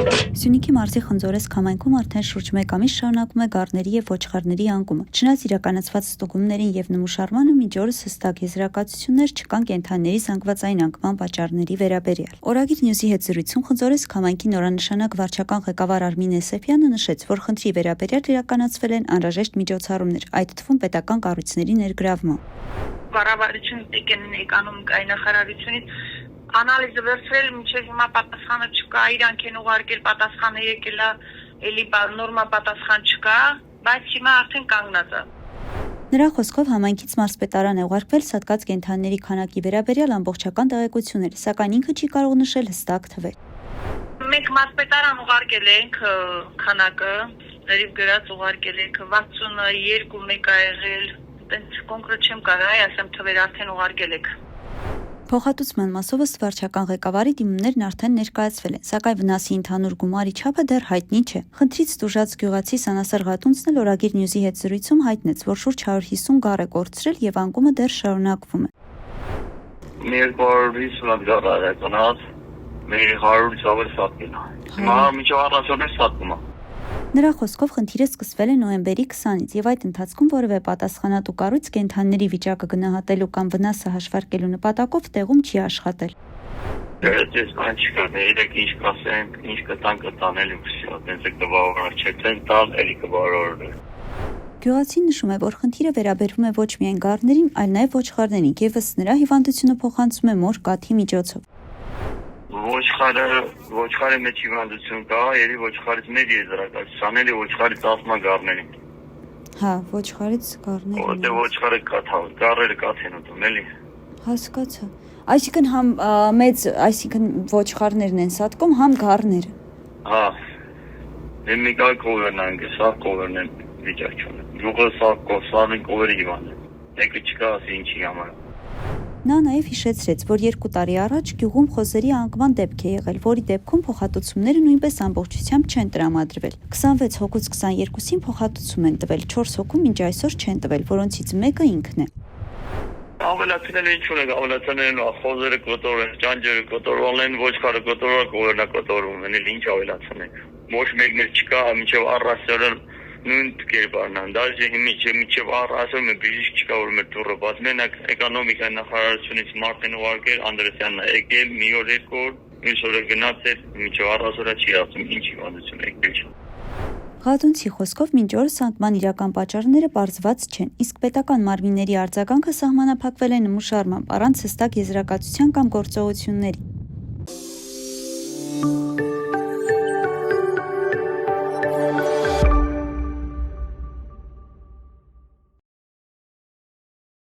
Սյունիքի մարզի Խնձորես քամայնքում արդեն շուրջ 1 ամիս շարունակվում է գառների եւ ոչխարների անկումը։ Չնայած իրականացված ստուգումներին եւ նմուշարմանը մինչ օրս հստակ եզրակացություններ չկան կենդանիների զանգվածային անկման պատճառների վերաբերյալ։ Օրագիր Նյուզի հետ զրույցում Խնձորես քամայնքի նորանշանակ վարչական ղեկավար Արմին Էսեփյանը նշեց, որ խնդրի վերաբերյալ իրականացվել են անհրաժեշտ միջոցառումներ, այդ թվում պետական կառույցների ներգրավման։ Կառավարությունը տեկեն եկանում կայնախարարությունից Անալիզը վերցրել, մինչև հիմա պատասխանը չկա, իրանք են ուղարկել, պատասխանը եկել է, էլի նորմալ պատասխան չկա, բայց հիմա արդեն կանգնած է։ Նրա խոսքով համայնքից մարզպետարան է ուղարկվել սատկած կենդանիների քանակի վերաբերյալ ամբողջական տեղեկություններ, սակայն ինքը չի կարող նշել հստակ թվեր։ Մենք մարզպետարան ուղարկել ենք քանակը, ներիվ գրած ուղարկել ենք 62 մեկ ա եղել, այդպես կոնկրետ չեմ կարող ասեմ թվեր արդեն ուղարկել ենք։ Փոխհատուցման մասով ըստ վարչական ղեկավարի դիմումներն արդեն ներկայացվել են, սակայն վնասի ընդհանուր գումարի չափը դեռ հայտնի չէ։ Խնդրից տուժած գյուղացի Սանասար Ղատունցն էլ Օրագիր Նյուզի հետ զրույցում հայտնեց, որ շուրջ 150 գառ է կորցրել եւ անկումը դեռ շարունակվում է։ 250 գառ է գնաց, մեր 100-ից ավել սատկել է։ Հիմա միջով առասյոներ սատկում է։ Նրա խոսքով խնդիրը սկսվել է նոյեմբերի 20-ից եւ այդ ընթացքում որևէ պատասխանատու կառույց կենդանիների վիճակը գնահատելու կամ վնասը հաշվարկելու նպատակով տեղում չի աշխատել։ Դες կանչ կա, երեք ինչ կասենք, ինչ կտան կտանել ու վсё, այդպես է կբավարար չեն տալ, էլի կբավարարել։ Գյուղացին նշում է, որ խնդիրը վերաբերվում է ոչ միայն գառներին, այլ նաեւ ոչխարներին, եւ ըստ նրա հիվանդությունը փոխանցում է մոր կաթի միջոցով։ Ոչխարի մեջ հիվանդություն կա, երի ոչխարից մեր եզրակացության, էլի ոչխարից ասմա գառներին։ Հա, ոչխարից գառները։ Որտե ոչխարը կաթ, գառերը կաթ են ուտում, էլի։ Հասկացա։ Այսինքն համ մեծ, այսինքն ոչխարներն են սատկում, համ գառները։ Հա։ Մի կա կովերնան, սա կովերն են վիճակ չունեն։ Գյուղը սա կովսարին կովերի հիվանդ է։ Եկը չկա, ասի ինչի համար։ Նա նաև հիշեցրեց, որ 2 տարի առաջ գյուղում խոզերի անկման դեպք է եղել, որի դեպքում փոխհատուցումները նույնպես ամբողջությամբ չեն տրամադրվել։ 26 հոգուց 22-ին փոխհատուցում են տվել, 4 հոգու մինչ այսօր չեն տվել, որոնցից մեկը ինքն է։ Ավելացնել ինչ ունենք, ավելացնել խոզերը կոտորեն, ճանճերը կոտորվել են, ոչխարը կոտորվել, կովերնա կոտորվում են, ինչ ավելացնենք։ Ոչ մեկներ չկա, մինչև առասյորը նույն կերպարն են, դաժե մինչև ասում է բիժիշկ չկա, որ մեր տուրը բաց, մենակ էկոնոմիկայի նախարարությունից մարդ են ուղարկել, Անդրեսյանն է եկել, մի օր երկու օր, մյուս օրը գնացել, մինչև առասյորը չի ասում, ինչ հիվանդություն եկել չէ։ Ղատունցի խոսքով մինչ օրս անկման իրական պատճառները պարզված չեն, իսկ պետական մարմինների արձագանքը սահմանափակվել է նմուշարմամբ, առանց հստակ եզրակացության կամ գործողությունների։